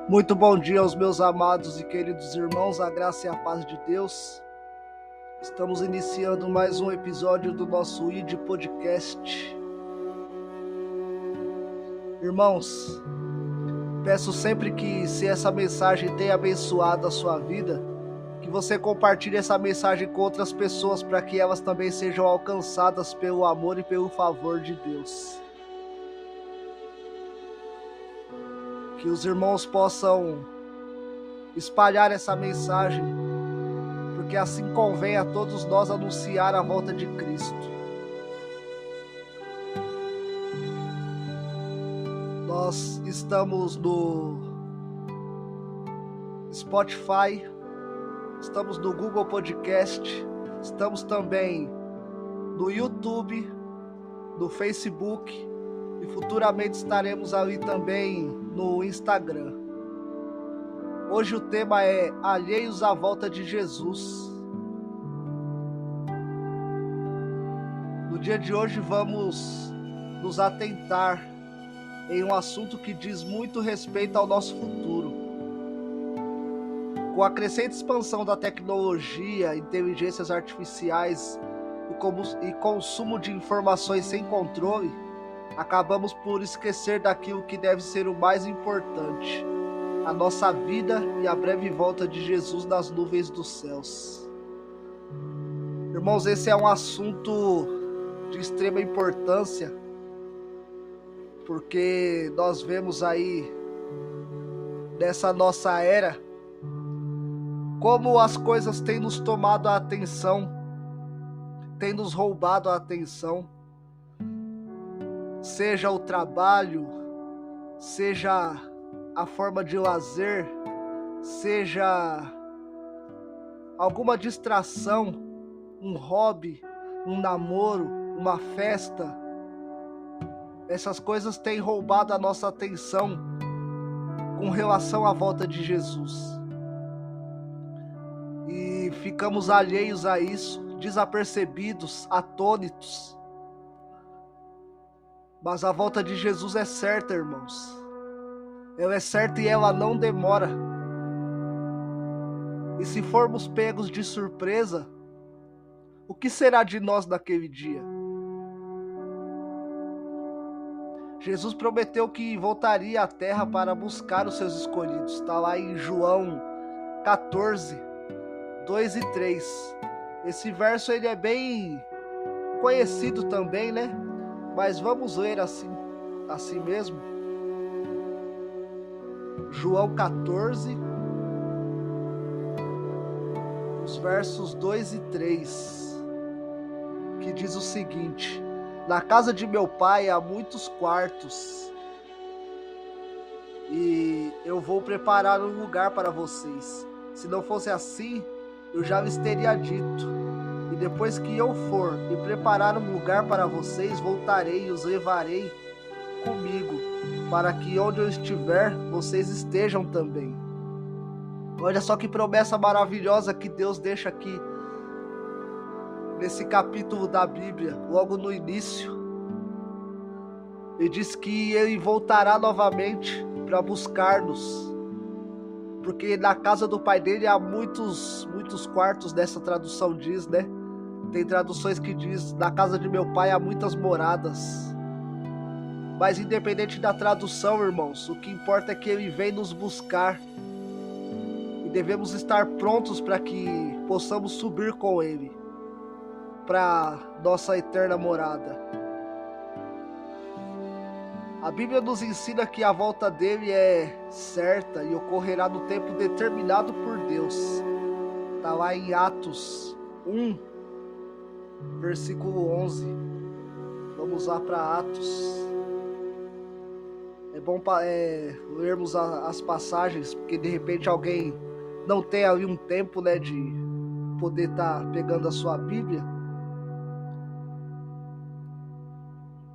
Muito bom dia aos meus amados e queridos irmãos, a graça e a paz de Deus. Estamos iniciando mais um episódio do nosso ID Podcast. Irmãos, peço sempre que, se essa mensagem tem abençoado a sua vida, que você compartilhe essa mensagem com outras pessoas para que elas também sejam alcançadas pelo amor e pelo favor de Deus. Que os irmãos possam espalhar essa mensagem, porque assim convém a todos nós anunciar a volta de Cristo. Nós estamos no Spotify, estamos no Google Podcast, estamos também no YouTube, no Facebook e futuramente estaremos ali também no Instagram. Hoje o tema é Alheios à Volta de Jesus. No dia de hoje vamos nos atentar em um assunto que diz muito respeito ao nosso futuro. Com a crescente expansão da tecnologia, inteligências artificiais e consumo de informações sem controle, acabamos por esquecer daquilo que deve ser o mais importante: a nossa vida e a breve volta de Jesus nas nuvens dos céus. Irmãos, esse é um assunto de extrema importância, porque nós vemos aí, nessa nossa era, como as coisas têm nos tomado a atenção, têm nos roubado a atenção, seja o trabalho, seja a forma de lazer, seja alguma distração, um hobby, um namoro, uma festa. Essas coisas têm roubado a nossa atenção com relação à volta de Jesus. E ficamos alheios a isso, desapercebidos, atônitos. Mas a volta de Jesus é certa, irmãos. Ela é certa e ela não demora. E se formos pegos de surpresa, o que será de nós naquele dia? Jesus prometeu que voltaria à terra para buscar os seus escolhidos. Está lá em João 14, 2 e 3. Esse verso ele é bem conhecido também, né? Mas vamos ler assim mesmo. João 14, os versos 2 e 3, que diz o seguinte: na casa de meu pai há muitos quartos, e eu vou preparar um lugar para vocês. Se não fosse assim, eu já lhes teria dito. E depois que eu for e preparar um lugar para vocês, voltarei e os levarei comigo, para que onde eu estiver, vocês estejam também. Olha só que promessa maravilhosa que Deus deixa aqui nesse capítulo da Bíblia, logo no início. Ele diz que ele voltará novamente para buscar-nos, porque na casa do pai dele há muitos quartos. Dessa tradução diz, né? Tem traduções que diz: na casa de meu pai há muitas moradas. Mas independente da tradução, irmãos, o que importa é que ele vem nos buscar. E devemos estar prontos para que possamos subir com ele para nossa eterna morada. A Bíblia nos ensina que a volta dele é certa e ocorrerá no tempo determinado por Deus. Está lá em Atos 1, versículo 11. Vamos lá para Atos. É bom lermos as passagens, porque de repente alguém não tem ali um tempo, né, de poder estar pegando a sua Bíblia.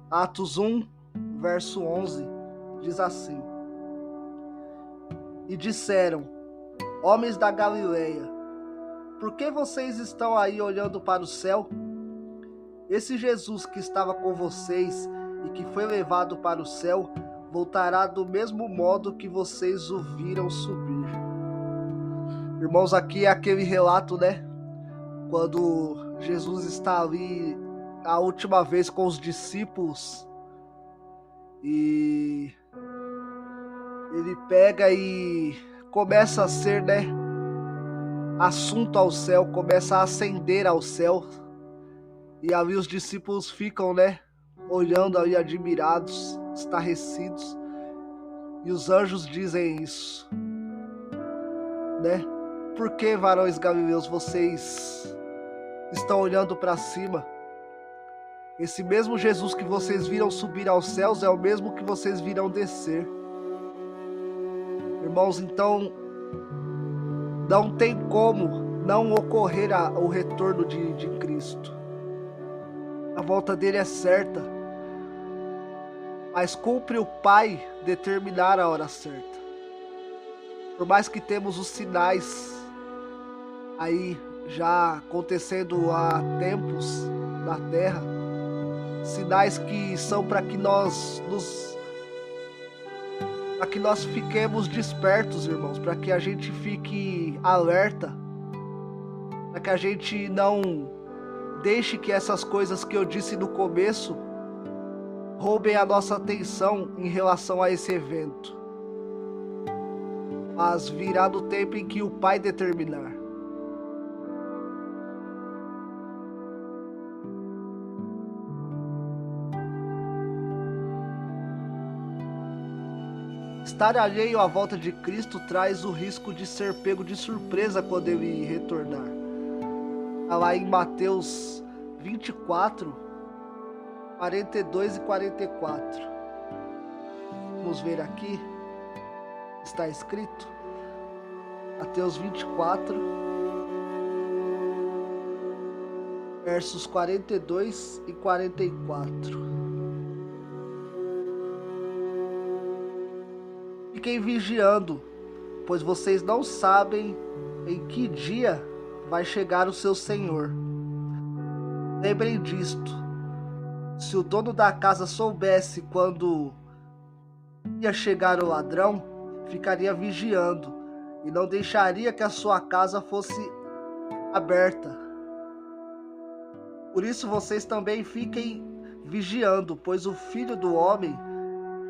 Atos 1, verso 11, diz assim: e disseram: homens da Galileia, por que vocês estão aí olhando para o céu? Esse Jesus que estava com vocês e que foi levado para o céu voltará do mesmo modo que vocês o viram subir. Irmãos, aqui é aquele relato, né? Quando Jesus está ali a última vez com os discípulos e ele pega e começa a ser, né, assunto ao céu, começa a ascender ao céu. E ali os discípulos ficam, né, olhando ali admirados, estarrecidos. E os anjos dizem isso, né? Por que, varões galileus, vocês estão olhando para cima? Esse mesmo Jesus que vocês viram subir aos céus é o mesmo que vocês virão descer. Irmãos, então não tem como não ocorrer o retorno de Cristo. A volta dele é certa, mas cumpre o Pai determinar a hora certa. Por mais que temos os sinais aí já acontecendo há tempos na Terra, sinais que são para que nós fiquemos despertos, irmãos, para que a gente fique alerta, para que a gente não deixe que essas coisas que eu disse no começo roubem a nossa atenção em relação a esse evento. Mas virá no tempo em que o Pai determinar. Estar alheio à volta de Cristo traz o risco de ser pego de surpresa quando ele retornar. Está lá em Mateus 24, 42 e 44. Vamos ver aqui. Está escrito. Mateus 24, versos 42 e 44. Fiquem vigiando, pois vocês não sabem em que dia vai chegar o seu Senhor. Lembrem disto. Se o dono da casa soubesse quando ia chegar o ladrão, ficaria vigiando e não deixaria que a sua casa fosse aberta. Por isso vocês também fiquem vigiando, pois o Filho do Homem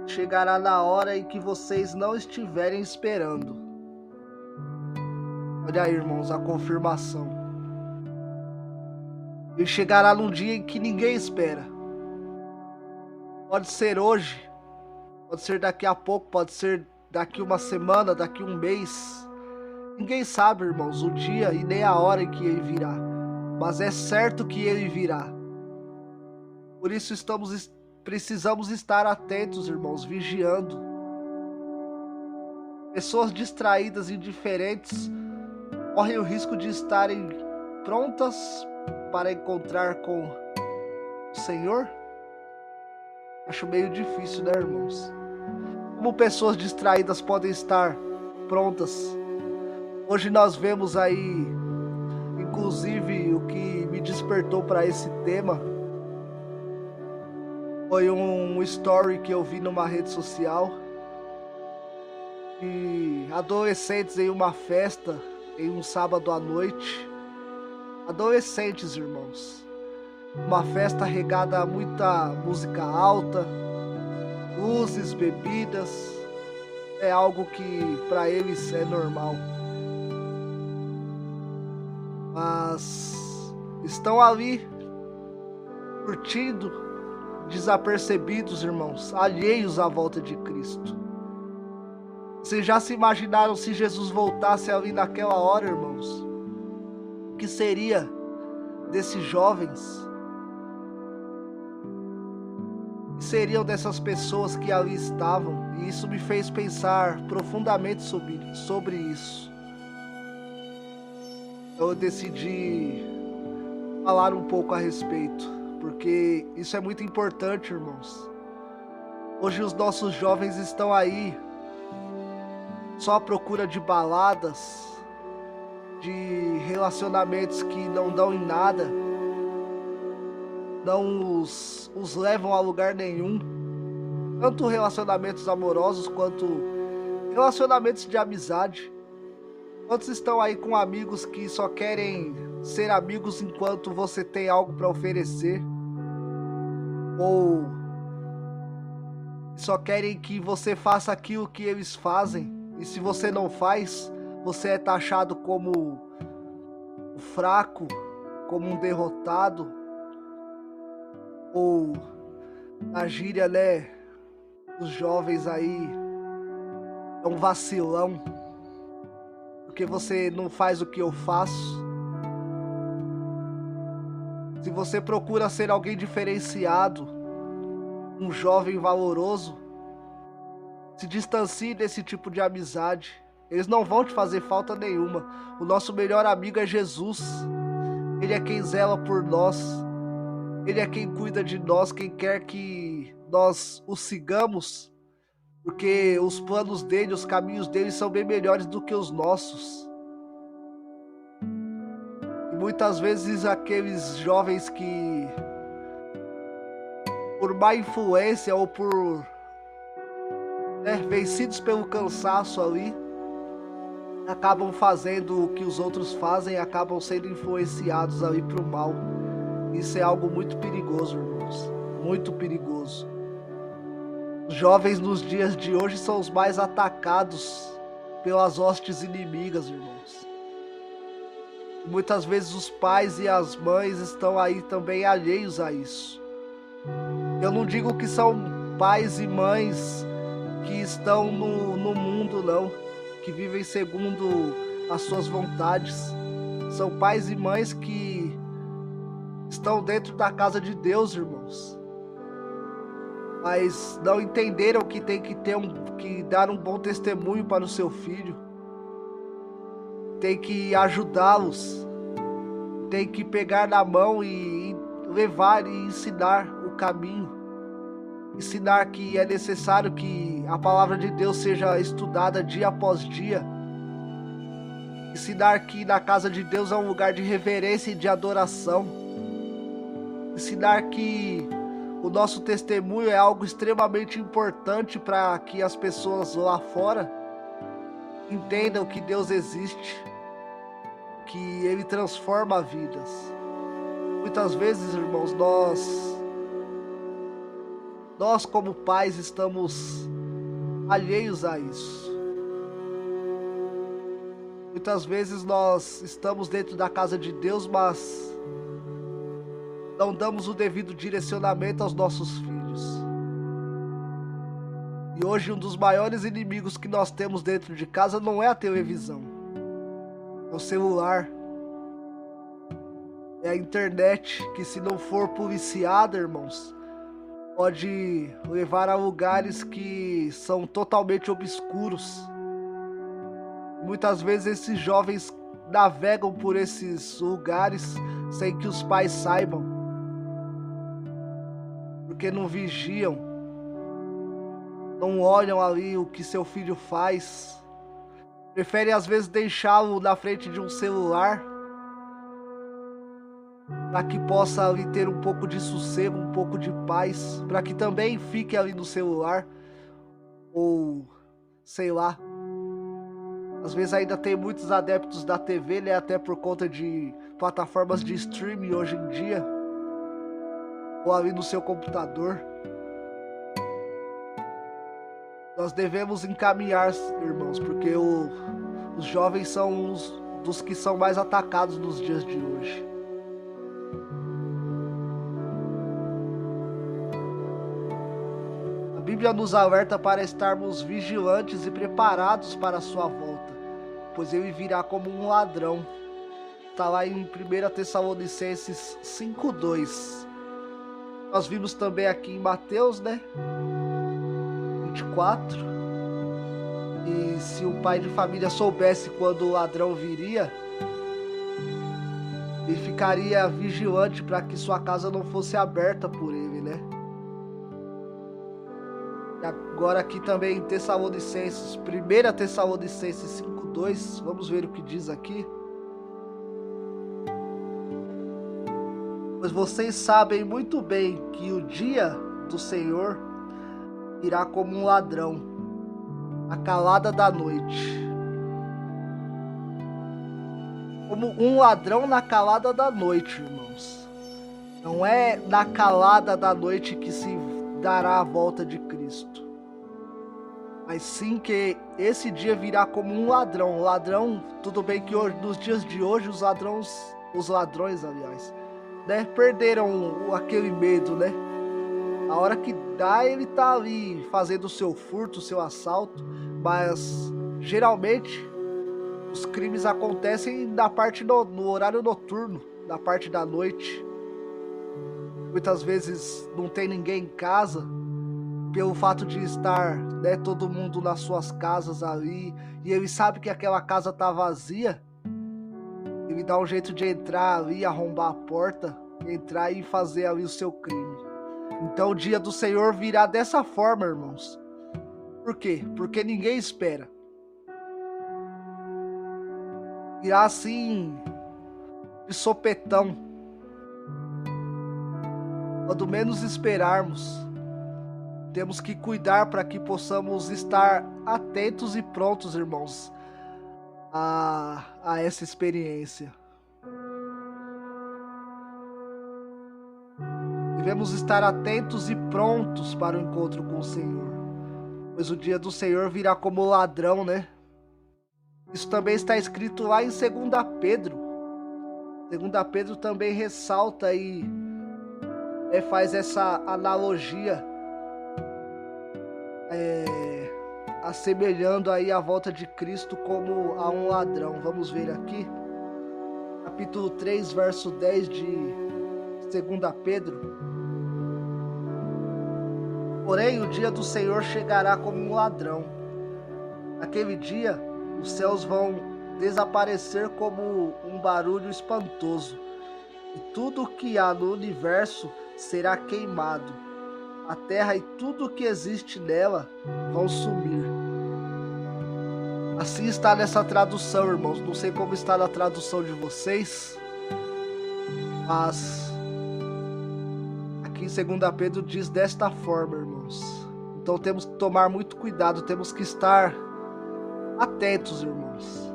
chegará na hora em que vocês não estiverem esperando. Olha aí, irmãos, a confirmação. Ele chegará num dia em que ninguém espera. Pode ser hoje, pode ser daqui a pouco, pode ser daqui uma semana, daqui um mês. Ninguém sabe, irmãos, o dia e nem a hora em que ele virá. Mas é certo que ele virá. Por isso precisamos estar atentos, irmãos, vigiando. Pessoas distraídas e indiferentes correm o risco de estarem prontas para encontrar com o Senhor. Acho meio difícil, né, irmãos? Como pessoas distraídas podem estar prontas? Hoje nós vemos aí, inclusive, o que me despertou para esse tema foi um story que eu vi numa rede social de adolescentes em uma festa em um sábado à noite. Adolescentes, irmãos. Uma festa regada a muita música alta, luzes, bebidas. É algo que para eles é normal. Mas estão ali curtindo, desapercebidos, irmãos, alheios à volta de Cristo. Vocês já se imaginaram se Jesus voltasse ali naquela hora, irmãos? O que seria desses jovens? O que seriam dessas pessoas que ali estavam? E isso me fez pensar profundamente sobre isso. Eu decidi falar um pouco a respeito, porque isso é muito importante, irmãos. Hoje os nossos jovens estão aí só à procura de baladas, de relacionamentos que não dão em nada, não os levam a lugar nenhum. tanto relacionamentos amorosos quanto relacionamentos de amizade. Quantos estão aí com amigos que só querem ser amigos enquanto você tem algo para oferecer? Ou só querem que você faça aquilo que eles fazem, e se você não faz, você é taxado como fraco, como um derrotado, ou na gíria, né, os jovens aí, é um vacilão, porque você não faz o que eu faço. Se você procura ser alguém diferenciado, um jovem valoroso, se distancie desse tipo de amizade. Eles não vão te fazer falta nenhuma. O nosso melhor amigo é Jesus. Ele é quem zela por nós. Ele é quem cuida de nós, quem quer que nós o sigamos, porque os planos dele, os caminhos dele são bem melhores do que os nossos. E muitas vezes aqueles jovens que, por má influência ou por vencidos pelo cansaço ali, acabam fazendo o que os outros fazem, acabam sendo influenciados ali para o mal. Isso é algo muito perigoso, irmãos, muito perigoso. Os jovens nos dias de hoje são os mais atacados pelas hostes inimigas, irmãos. E muitas vezes os pais e as mães estão aí também alheios a isso. Eu não digo que são pais e mães que estão no mundo, não, que vivem segundo as suas vontades. São pais e mães que estão dentro da casa de Deus, irmãos, mas não entenderam que tem que dar um bom testemunho para o seu filho, tem que ajudá-los, tem que pegar na mão e levar e ensinar o caminho, ensinar que é necessário que a palavra de Deus seja estudada dia após dia, ensinar que na casa de Deus é um lugar de reverência e de adoração, ensinar que o nosso testemunho é algo extremamente importante para que as pessoas lá fora entendam que Deus existe, que Ele transforma vidas. Muitas vezes, irmãos, nós como pais estamos alheios a isso. Muitas vezes nós estamos dentro da casa de Deus, mas não damos o devido direcionamento aos nossos filhos. E hoje um dos maiores inimigos que nós temos dentro de casa não é a televisão, é o celular, é a internet, que se não for policiada, irmãos, pode levar a lugares que são totalmente obscuros. Muitas vezes esses jovens navegam por esses lugares sem que os pais saibam, porque não vigiam, não olham ali o que seu filho faz, preferem às vezes deixá-lo na frente de um celular para que possa ali ter um pouco de sossego, um pouco de paz, para que também fique ali no celular, ou sei lá. Às vezes ainda tem muitos adeptos da TV, né, até por conta de plataformas de streaming hoje em dia, ou ali no seu computador. Nós devemos encaminhar, irmãos, porque os jovens são os dos que são mais atacados nos dias de hoje. A Bíblia nos alerta para estarmos vigilantes e preparados para a sua volta, pois ele virá como um ladrão. Está lá em 1 Tessalonicenses 5:2. Nós vimos também aqui em Mateus, né, 24. E se o pai de família soubesse quando o ladrão viria, ele ficaria vigilante para que sua casa não fosse aberta por ele, né? E agora aqui também em Tessalonicenses, 1 Tessalonicenses 5:2, vamos ver o que diz aqui. Pois vocês sabem muito bem que o dia do Senhor virá como um ladrão, na calada da noite. Como um ladrão na calada da noite, irmãos. Não é na calada da noite que se dará a volta de Cristo, mas sim que esse dia virá como um ladrão. Ladrão, tudo bem que hoje, nos dias de hoje, os ladrões, aliás, né, perderam aquele medo, né? A hora que dá, ele tá ali fazendo o seu furto, o seu assalto, mas geralmente os crimes acontecem no horário noturno, na parte da noite. Muitas vezes não tem ninguém em casa, pelo fato de estar, né, todo mundo nas suas casas ali, e ele sabe que aquela casa tá vazia, ele dá um jeito de entrar ali, arrombar a porta, entrar e fazer ali o seu crime. Então o dia do Senhor virá dessa forma, irmãos. Por quê? Porque ninguém espera. Virá assim, de sopetão. Quando menos esperarmos, temos que cuidar para que possamos estar atentos e prontos, irmãos, a essa experiência. Devemos estar atentos e prontos para o encontro com o Senhor, pois o dia do Senhor virá como ladrão, né? Isso também está escrito lá em 2 Pedro. 2 Pedro também ressalta aí, faz essa analogia, assemelhando aí a volta de Cristo como a um ladrão. Vamos ver aqui, capítulo 3, verso 10 de 2 Pedro. Porém, o dia do Senhor chegará como um ladrão. Naquele dia, os céus vão desaparecer como um barulho espantoso, e tudo o que há no universo será queimado. A terra e tudo o que existe nela vão sumir. Assim está nessa tradução, irmãos. Não sei como está na tradução de vocês, mas aqui em 2 Pedro diz desta forma, irmãos. Então temos que tomar muito cuidado, temos que estar atentos, irmãos.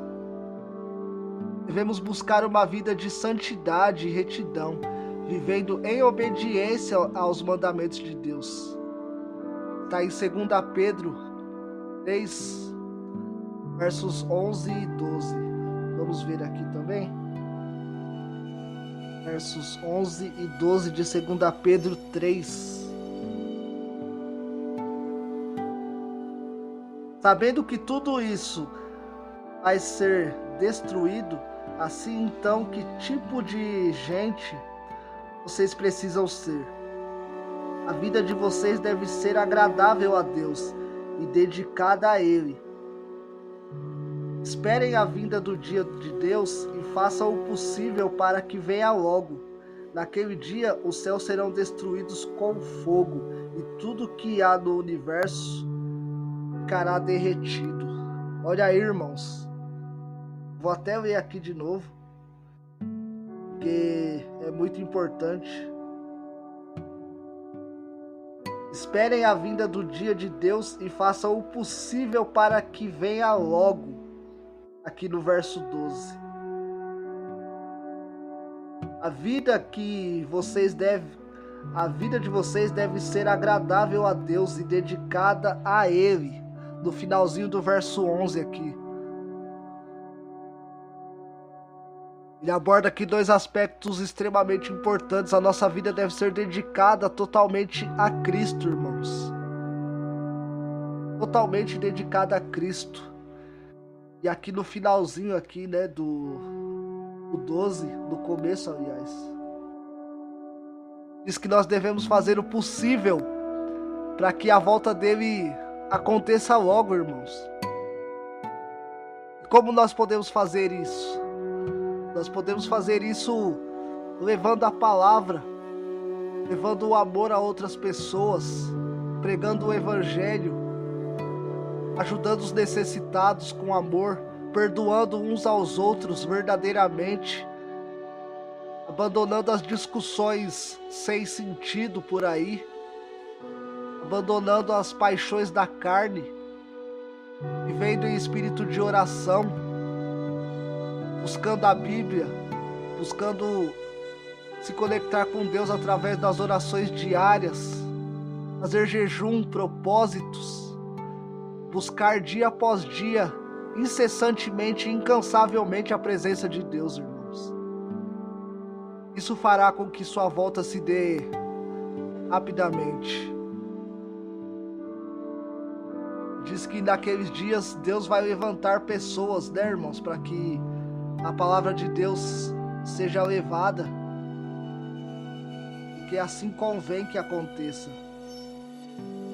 Devemos buscar uma vida de santidade e retidão, vivendo em obediência aos mandamentos de Deus. Está em 2 Pedro 3, versos 11 e 12. Vamos ver aqui também. Versos 11 e 12 de 2 Pedro 3. Sabendo que tudo isso vai ser destruído, assim então que tipo de gente vocês precisam ser? A vida de vocês deve ser agradável a Deus e dedicada a Ele. Esperem a vinda do dia de Deus e façam o possível para que venha logo. Naquele dia os céus serão destruídos com fogo e tudo que há no universo ficará derretido. Olha aí, irmãos. Vou até ler aqui de novo, porque é muito importante. Esperem a vinda do dia de Deus e façam o possível para que venha logo. Aqui no verso 12. A vida de vocês deve ser agradável a Deus e dedicada a Ele. No finalzinho do verso 11 aqui. Ele aborda aqui dois aspectos extremamente importantes. A nossa vida deve ser dedicada totalmente a Cristo, irmãos. Totalmente dedicada a Cristo. E aqui no finalzinho aqui, né, do 12, no começo, aliás, diz que nós devemos fazer o possível para que a volta dele aconteça logo, irmãos. Como nós podemos fazer isso? Nós podemos fazer isso levando a palavra, levando o amor a outras pessoas, pregando o evangelho, ajudando os necessitados com amor, perdoando uns aos outros verdadeiramente, abandonando as discussões sem sentido por aí, abandonando as paixões da carne, vivendo em espírito de oração, buscando a Bíblia, buscando se conectar com Deus através das orações diárias, fazer jejum, propósitos, buscar dia após dia, incessantemente, incansavelmente a presença de Deus, irmãos. Isso fará com que sua volta se dê rapidamente. Diz que naqueles dias Deus vai levantar pessoas, né, irmãos, para que a palavra de Deus seja levada, porque assim convém que aconteça.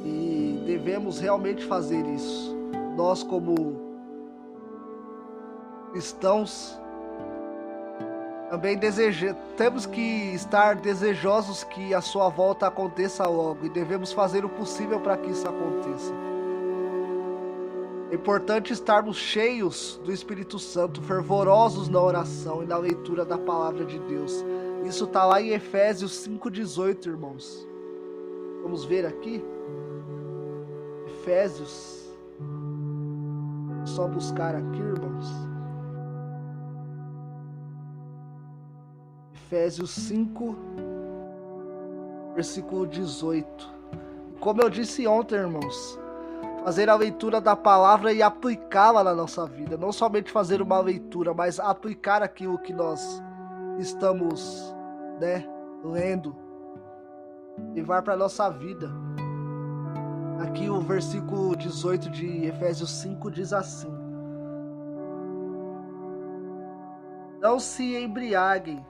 E devemos realmente fazer isso. Nós, como cristãos, também temos que estar desejosos que a sua volta aconteça logo, e devemos fazer o possível para que isso aconteça. É importante estarmos cheios do Espírito Santo, fervorosos na oração e na leitura da palavra de Deus. Isso está lá em Efésios 5,18, irmãos. Vamos ver aqui. Efésios. Só buscar aqui, irmãos. Efésios 5, versículo 18. Como eu disse ontem, irmãos, fazer a leitura da palavra e aplicá-la na nossa vida. Não somente fazer uma leitura, mas aplicar aquilo que nós estamos, lendo. Levar para a nossa vida. Aqui o versículo 18 de Efésios 5 diz assim: Não se embriaguem,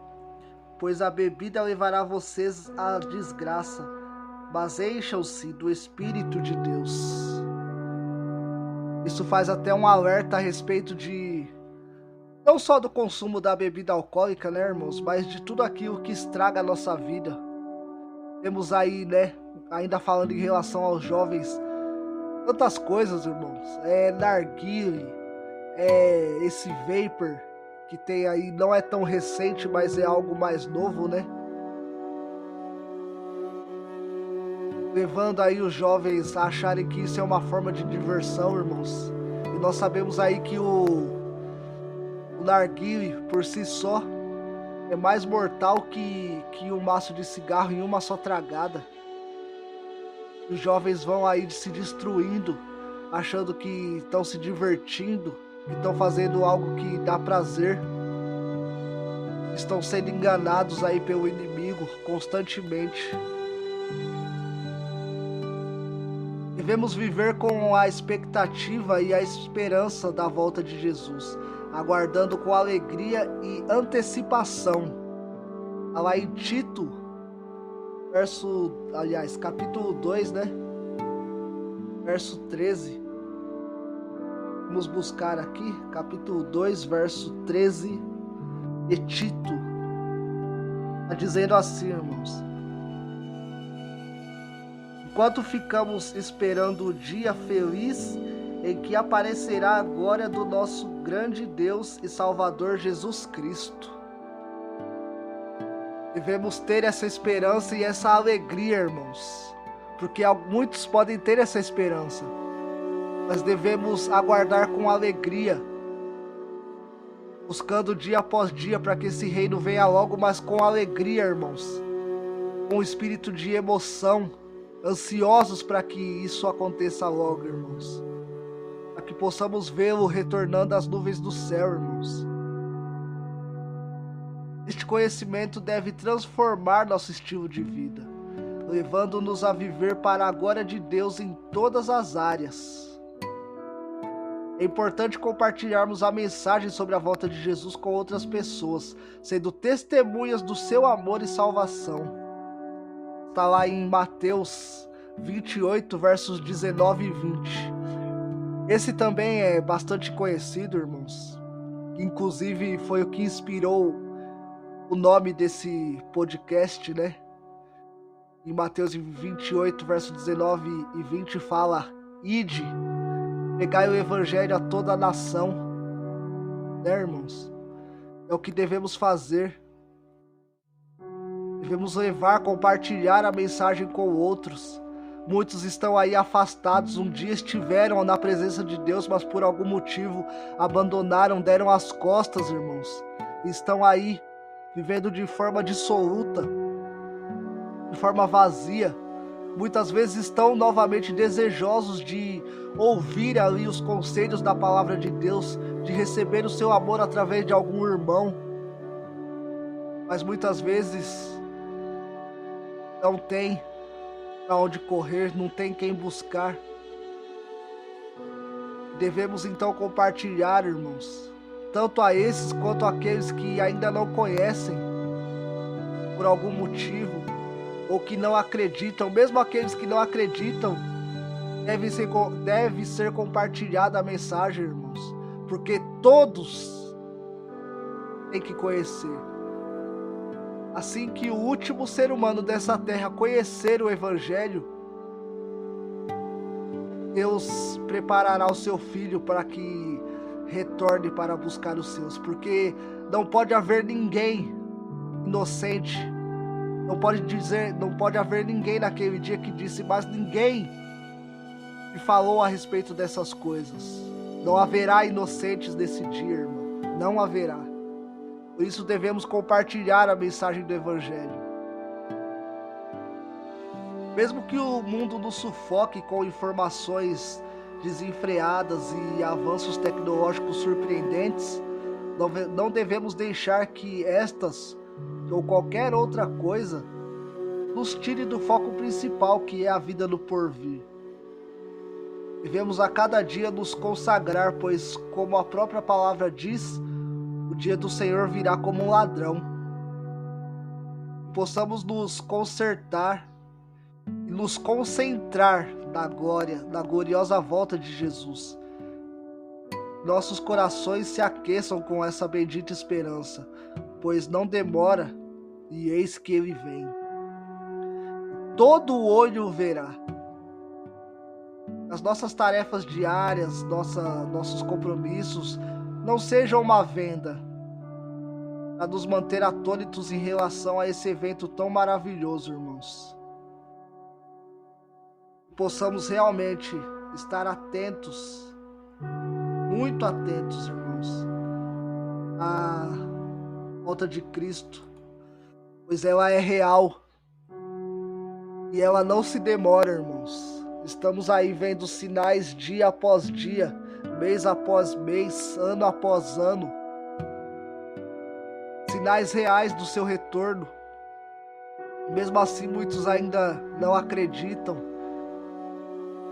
pois a bebida levará vocês à desgraça, mas encham-se do Espírito de Deus. Isso faz até um alerta a respeito de não só do consumo da bebida alcoólica, né, irmãos, mas de tudo aquilo que estraga a nossa vida. Temos aí, ainda falando em relação aos jovens, tantas coisas, irmãos. Narguile, esse vapor que tem aí, não é tão recente, mas é algo mais novo, né? Levando aí os jovens a acharem que isso é uma forma de diversão, irmãos. E nós sabemos aí que o narguile, por si só, é mais mortal que um maço de cigarro em uma só tragada. Os jovens vão aí se destruindo, achando que estão se divertindo, que estão fazendo algo que dá prazer. Estão sendo enganados aí pelo inimigo constantemente. Devemos viver com a expectativa e a esperança da volta de Jesus, aguardando com alegria e antecipação. Lá em Tito, capítulo 2, verso 13. Vamos buscar aqui, capítulo 2, verso 13 de Tito. Está dizendo assim, irmãos: Enquanto ficamos esperando o dia feliz em que aparecerá a glória do nosso grande Deus e Salvador Jesus Cristo. Devemos ter essa esperança e essa alegria, irmãos, porque muitos podem ter essa esperança, mas devemos aguardar com alegria, buscando dia após dia para que esse reino venha logo, mas com alegria, irmãos, com espírito de emoção, ansiosos para que isso aconteça logo, irmãos, para que possamos vê-lo retornando às nuvens do céu, irmãos. Este conhecimento deve transformar nosso estilo de vida, levando-nos a viver para a glória de Deus em todas as áreas. É importante compartilharmos a mensagem sobre a volta de Jesus com outras pessoas, sendo testemunhas do seu amor e salvação. Está lá em Mateus 28, versos 19 e 20. Esse também é bastante conhecido, irmãos. Inclusive foi o que inspirou o nome desse podcast, Em Mateus 28, versos 19 e 20 fala: Ide, pregai o evangelho a toda a nação. Irmãos? É o que devemos fazer. Devemos compartilhar a mensagem com outros, Muitos estão aí afastados, um dia estiveram na presença de Deus, mas por algum motivo abandonaram, deram as costas, irmãos. Estão aí vivendo de forma dissoluta, de forma vazia. Muitas vezes estão novamente desejosos de ouvir ali os conselhos da palavra de Deus, de receber o seu amor através de algum irmão. Mas muitas vezes não tem para onde correr, não tem quem buscar. Devemos então compartilhar, irmãos, tanto a esses quanto àqueles que ainda não conhecem por algum motivo, ou que não acreditam. Mesmo aqueles que não acreditam, deve ser compartilhada a mensagem, irmãos, porque todos têm que conhecer. Assim que o último ser humano dessa terra conhecer o Evangelho, Deus preparará o seu filho para que retorne para buscar os seus, porque não pode haver ninguém inocente, não pode haver ninguém naquele dia que disse, mas ninguém me falou a respeito dessas coisas. Não haverá inocentes nesse dia, irmão, não haverá. Por isso devemos compartilhar a mensagem do Evangelho. Mesmo que o mundo nos sufoque com informações desenfreadas e avanços tecnológicos surpreendentes, não devemos deixar que estas ou qualquer outra coisa nos tire do foco principal, que é a vida no porvir. Devemos a cada dia nos consagrar, pois, como a própria palavra diz, o dia do Senhor virá como um ladrão. Possamos nos consertar e nos concentrar na glória, na gloriosa volta de Jesus. Nossos corações se aqueçam com essa bendita esperança, pois não demora, e eis que ele vem. Todo olho verá. As nossas tarefas diárias, nossos compromissos, não sejam uma venda para nos manter atônitos em relação a esse evento tão maravilhoso, irmãos. Possamos realmente estar atentos, muito atentos, irmãos, à volta de Cristo, pois ela é real e ela não se demora, irmãos. Estamos aí vendo sinais dia após dia, mês após mês, ano após ano, sinais reais do seu retorno. Mesmo assim, muitos ainda não acreditam.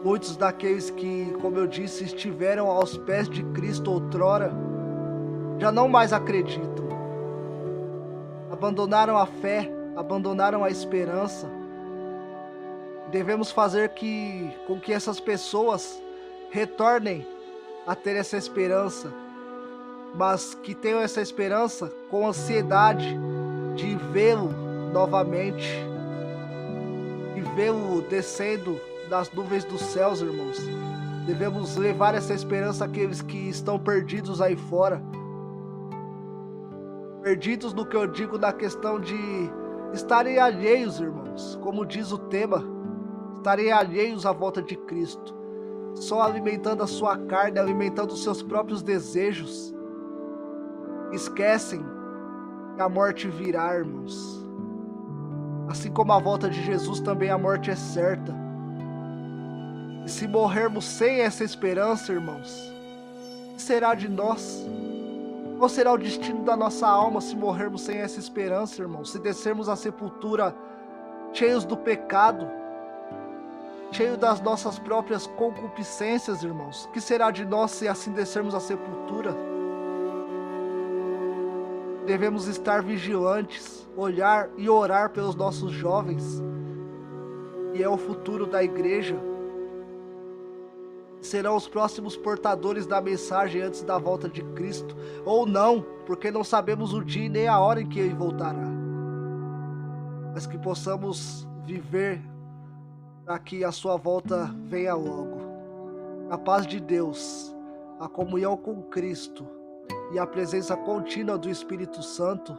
Muitos daqueles que, como eu disse, estiveram aos pés de Cristo outrora, já não mais acreditam. Abandonaram a fé, abandonaram a esperança. Devemos fazer com que essas pessoas retornem a ter essa esperança, mas que tenham essa esperança com ansiedade de vê-lo novamente, de vê-lo descendo das nuvens dos céus, irmãos. Devemos levar essa esperança àqueles que estão perdidos aí fora, perdidos no que eu digo na questão de estarem alheios, irmãos, como diz o tema, estarem alheios à volta de Cristo, só alimentando a sua carne, alimentando os seus próprios desejos. Esquecem que a morte virá, irmãos. Assim como a volta de Jesus, também a morte é certa. E se morrermos sem essa esperança, irmãos, o que será de nós? Qual será o destino da nossa alma se morrermos sem essa esperança, irmãos? Se descermos à sepultura cheios do pecado, cheio das nossas próprias concupiscências, irmãos, que será de nós se assim descermos à sepultura? Devemos estar vigilantes, olhar e orar pelos nossos jovens, que é o futuro da igreja. Serão os próximos portadores da mensagem antes da volta de Cristo, ou não, porque não sabemos o dia e nem a hora em que ele voltará. Mas que possamos viver para que a sua volta venha logo. A paz de Deus, a comunhão com Cristo e a presença contínua do Espírito Santo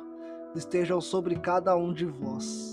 estejam sobre cada um de vós.